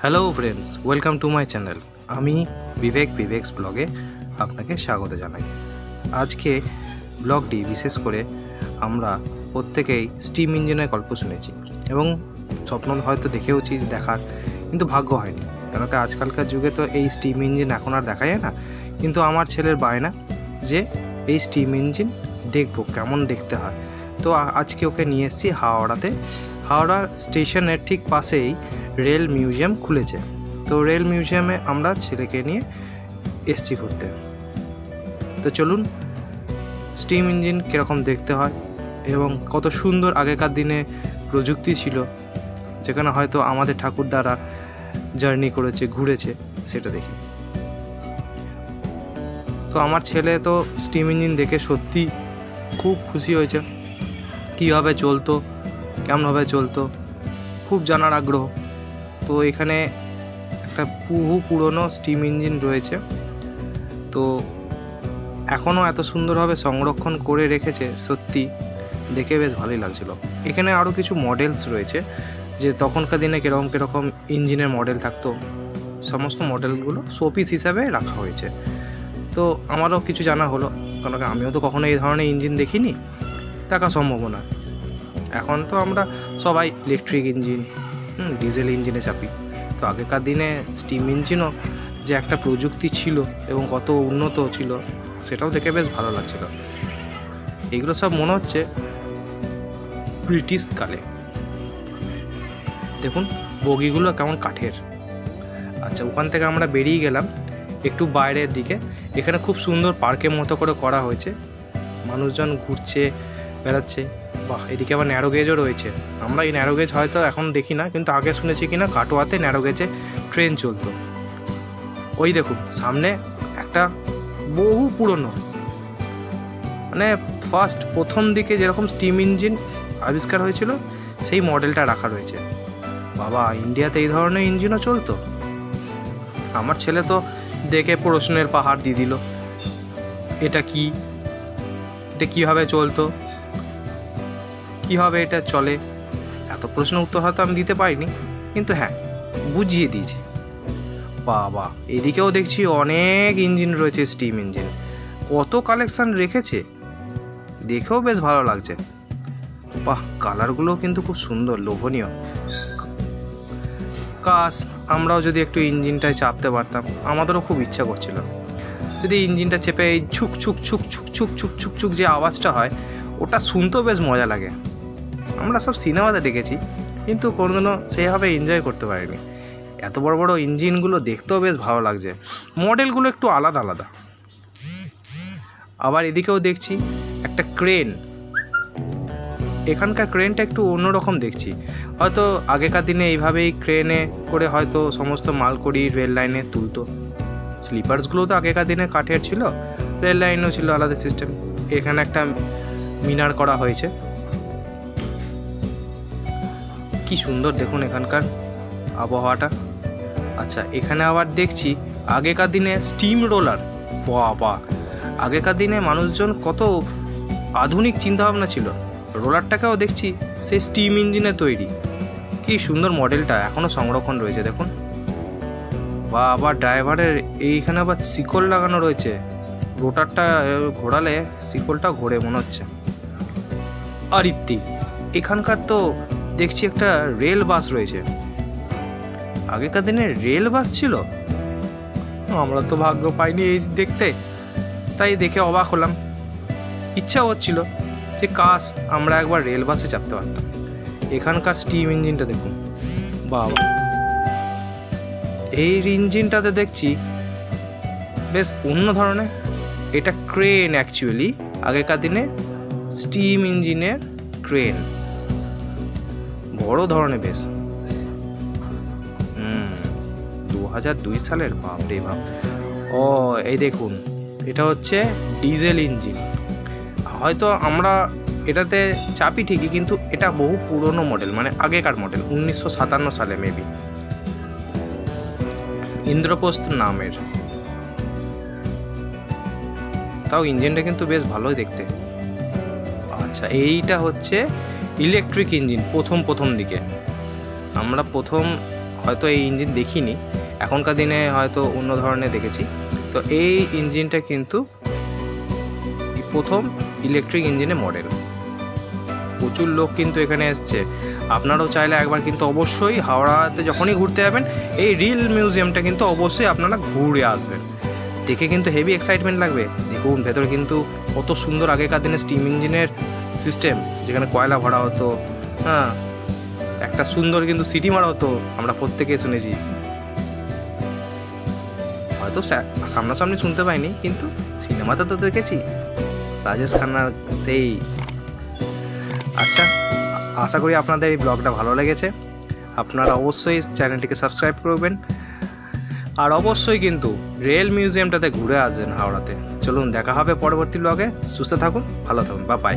Hello friends, welcome to my channel. আমি বিবেক্স ব্লগে আপনাকে স্বাগত জানাই। আজকে ব্লগটি বিশেষ করে আমরা প্রত্যেকেই স্টিম ইঞ্জিনের গল্প শুনেছি এবং স্বপ্ন হয়তো দেখেওছি দেখার, কিন্তু ভাগ্য হয়নি। কেন কি আজকালকার যুগে তো এই স্টিম ইঞ্জিন এখন আর দেখা যায় না, কিন্তু আমার ছেলের বায়না যে এই স্টিম ইঞ্জিন দেখবো কেমন দেখতে হয়। তো আজকে ওকে নিয়ে এসেছি হাওড়াতে। হাওড়া স্টেশনের ঠিক পাশেই রেল মিউজিয়াম খুলেছে। তো রেল মিউজিয়ামে আমরা ছেলেকে নিয়ে এসছি ঘুরতে। তো চলুন স্টিম ইঞ্জিন কীরকম দেখতে হয় এবং কত সুন্দর আগেকার দিনে প্রযুক্তি ছিল, যেখানে হয়তো আমাদের ঠাকুরদারা জার্নি করেছে, ঘুরেছে, সেটা দেখি। তো আমার ছেলে তো স্টিম ইঞ্জিন দেখে সত্যি খুব খুশি হয়েছে। কীভাবে চলতো, কেমনভাবে চলতো, খুব জানার আগ্রহ। তো এখানে একটা পুরনো স্টিম ইঞ্জিন রয়েছে, তো এখনও এত সুন্দরভাবে সংরক্ষণ করে রেখেছে, সত্যি দেখে বেশ ভালোই লাগছিল। এখানে আরও কিছু মডেলস রয়েছে, যে তখনকার দিনে কীরকম ইঞ্জিনের মডেল থাকতো, সমস্ত মডেলগুলো শোপিস হিসাবে রাখা হয়েছে। তো আমারও কিছু জানা হলো, কারণ আমিও তো কখনো এই ধরনের ইঞ্জিন দেখিনি, দেখা সম্ভব না। এখন তো আমরা সবাই ইলেকট্রিক ইঞ্জিন, ডিজেল ইঞ্জিনে চাপি। তো আগেকার দিনে স্টিম ইঞ্জিনও যে একটা প্রযুক্তি ছিল এবং কত উন্নত ছিল, সেটাও দেখে বেশ ভালো লাগছিল। এগুলো সব মনে হচ্ছে ব্রিটিশ কালে। দেখুন বগিগুলো কেমন কাঠের। আচ্ছা, ওখান থেকে আমরা বেরিয়ে গেলাম একটু বাইরের দিকে। এখানে খুব সুন্দর পার্কের মতো করে করা হয়েছে, মানুষজন ঘুরছে, বেড়াচ্ছে। বাহ, এদিকে আবার ন্যারো গেজও রয়েছে। আমরা এই ন্যারো গেজ হয়তো এখন দেখি না, কিন্তু আগে শুনেছি কিনা কাটোয়াতে ন্যারো গেজে ট্রেন চলতো। ওই দেখুন সামনে একটা বহু পুরনো, মানে প্রথম দিকে যেরকম স্টিম ইঞ্জিন আবিষ্কার হয়েছিল সেই মডেলটা রাখা রয়েছে। বাবা, ইন্ডিয়াতে এই ধরনের ইঞ্জিনও চলতো? আমার ছেলে তো দেখে প্রশ্নের পাহাড় দিয়ে দিল, এটা কি, এটা কীভাবে চলতো, কীভাবে এটা চলে। এত প্রশ্ন উত্তর হয়তো আমি দিতে পারিনি, কিন্তু হ্যাঁ বুঝিয়ে দিয়েছি। বাবা, এদিকেও দেখছি অনেক ইঞ্জিন রয়েছে, স্টিম ইঞ্জিন কত কালেকশান রেখেছে, দেখেও বেশ ভালো লাগছে। বাহ, কালারগুলো কিন্তু খুব সুন্দর, লোভনীয়। কাশ আমরাও যদি একটু ইঞ্জিনটায় চাপতে পারতাম, আমাদেরও খুব ইচ্ছা করছিল। যদি ইঞ্জিনটা চেপে এই ছুক ছুক ছুক ছুক ছুক ছুক ছুক ছুক যে আওয়াজটা হয়, ওটা শুনতেও বেশ মজা লাগে। আমরা সব সিনেমাতে দেখেছি, কিন্তু কোনোদিনও সেভাবে এনজয় করতে পারিনি। এত বড় বড় ইঞ্জিনগুলো দেখতেও বেশ ভালো লাগছে, মডেলগুলো একটু আলাদা আলাদা। আবার এদিকেও দেখছি একটা ক্রেন। এখানকার ক্রেনটা একটু অন্যরকম দেখছি। হয়তো আগেকার দিনে এইভাবেই ক্রেনে করে হয়তো সমস্ত মালকড়ি রেল লাইনে তুলতো। স্লিপার্সগুলো তো আগেকার দিনে কাঠের ছিল, রেল লাইনও ছিল আলাদা সিস্টেম। এখানে একটা মিনার করা হয়েছে, কি সুন্দর দেখুন এখানকার আবহাওয়াটা। আচ্ছা, এখানে আবার দেখছি আগেকার দিনে স্টিম রোলার। বাবা, আগেকার দিনে মানুষজন কত আধুনিক চিন্তাভাবনা ছিল। রোলারটাকেও দেখছি সেই স্টিম ইঞ্জিনে তৈরি, কি সুন্দর মডেলটা এখনও সংরক্ষণ রয়েছে দেখুন। বা আবার ড্রাইভারের এইখানে আবার শিকল লাগানো রয়েছে, রোটারটা ঘোরালে শিকলটা ঘোরে মনে হচ্ছে। আর এখানকার তো দেখছি একটা রেল বাস রয়েছে। আগেকার দিনে রেল বাস ছিল, আমরা তো ভাগ্য পাইনি এই দেখতে, তাই দেখে অবাক হলাম। ইচ্ছা হচ্ছিল যে কাশ আমরা একবার রেল বাসে চাপতে পারতাম। এখানকার স্টিম ইঞ্জিনটা দেখুন, বাবা, এই ইঞ্জিনটাতে দেখছি বেশ অন্য ধরনের। এটা ক্রেন অ্যাকচুয়ালি, আগেকার দিনে স্টিম ইঞ্জিনের ক্রেন, বড় ধরনের বেশ। 2002 সালের, বাপরে বাপ। ও এই দেখুন, এটা হচ্ছে ডিজেল ইঞ্জিন। হয়তো আমরা এটাতে চাপি ঠিকই, কিন্তু এটা বহু পুরনো মডেল, মানে আগেকার মডেল, 1957 সালে মেবি। ইন্দ্রপ্রস্থ নামের। তাও ইঞ্জিনটা কিন্তু বেশ ভালোই দেখতে। আচ্ছা, এইটা হচ্ছে ইলেকট্রিক ইঞ্জিন। প্রথম দিকে আমরা হয়তো এই ইঞ্জিন দেখিনি, এখনকার দিনে হয়তো অন্য ধরনের দেখেছি। তো এই ইঞ্জিনটা কিন্তু প্রথম ইলেকট্রিক ইঞ্জিনের মডেল। প্রচুর লোক কিন্তু এখানে এসছে। আপনারাও চাইলে একবার কিন্তু অবশ্যই হাওড়াতে যখনই ঘুরতে যাবেন এই রিল মিউজিয়ামটা কিন্তু অবশ্যই আপনারা ঘুরে আসবেন। দেখে কিন্তু হেভি এক্সাইটমেন্ট লাগবে। দেখুন ভেতরে কিন্তু কত সুন্দর আগেকার দিনে স্টিম ইঞ্জিনের সিস্টেম, যেখানে কয়লা ভরা হতো, হ্যাঁ, একটা সুন্দর কিন্তু সিটি মারা হতো, আমরা প্রত্যেকে শুনেছি। হয়তো সামনাসামনি শুনতে পাইনি, কিন্তু সিনেমাতে তো দেখেছি রাজেশ খান্নার সেই। আচ্ছা, আশা করি আপনাদের এই ব্লগটা ভালো লেগেছে। আপনারা অবশ্যই চ্যানেলটিকে সাবস্ক্রাইব করবেন, আর অবশ্যই কিন্তু রেল মিউজিয়ামটাতে ঘুরে আসবেন হাওড়াতে। চলুন দেখা হবে পরবর্তী ব্লগে। সুস্থ থাকুন, ভালো থাকুন, বাই বাই।